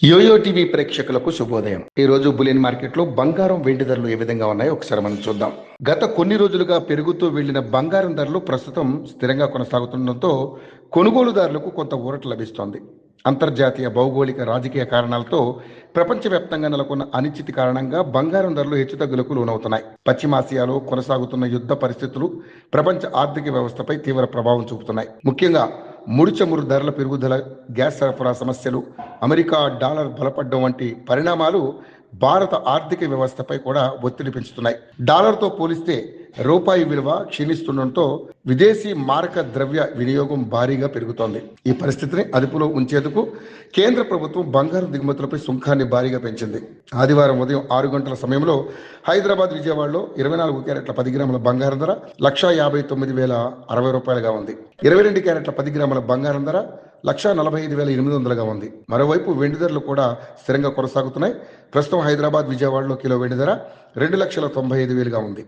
Yo-yo TV ప్రేక్షకులకు శుభోదయం. ఈ రోజు బులియన్ మార్కెట్లో బంగారం వెండి ధరలు ఏ విధంగా ఉన్నాయో ఒకసారి మనం చూద్దాం. గత కొన్ని రోజులుగా పెరుగుతూ వెళ్లిన బంగారం ధరలు ప్రస్తుతం స్థిరంగా కొనసాగుతుండటంతో కొనుగోలుదారులకు కొంత ఊరట లభిస్తోంది. అంతర్జాతీయ భౌగోళిక రాజకీయ కారణాలతో ప్రపంచవ్యాప్తంగా నెలకొన్న అనిశ్చితి కారణంగా బంగారం ధరలు హెచ్చుతగ్గులకు లోనవుతున్నాయి. పశ్చిమాసియాలో కొనసాగుతున్న యుద్ధ పరిస్థితులు ప్రపంచ ఆర్థిక వ్యవస్థపై తీవ్ర ప్రభావం చూపుతున్నాయి. ముఖ్యంగా ముడి చమురు ధరల పెరుగుదల, గ్యాస్ సరఫరా సమస్యలు, అమెరికా డాలర్ బలపడడం వంటి పరిణామాలు భారత ఆర్థిక వ్యవస్థపై కూడా ఒత్తిడి పెంచుతున్నాయి. డాలర్తో పోలిస్తే రూపాయి విలువ క్షీణిస్తుండటంతో విదేశీ మారక ద్రవ్య వినియోగం భారీగా పెరుగుతోంది. ఈ పరిస్థితిని అదుపులో ఉంచేందుకు కేంద్ర ప్రభుత్వం బంగారం దిగుమతులపై సుంకాన్ని భారీగా పెంచింది. ఆదివారం ఉదయం 6 గంటల సమయంలో హైదరాబాద్, విజయవాడలో 24 క్యారెట్ల 10 గ్రాముల బంగారం ధర 1,59,060 రూపాయలుగా ఉంది. 22 క్యారెట్ల 10 గ్రాముల బంగారం ధర 1,45,800గా ఉంది. మరోవైపు వెండి ధరలు కూడా స్థిరంగా కొనసాగుతున్నాయి. ప్రస్తుతం హైదరాబాద్, విజయవాడలో కిలో వెండి ధర 2,95,000గా ఉంది.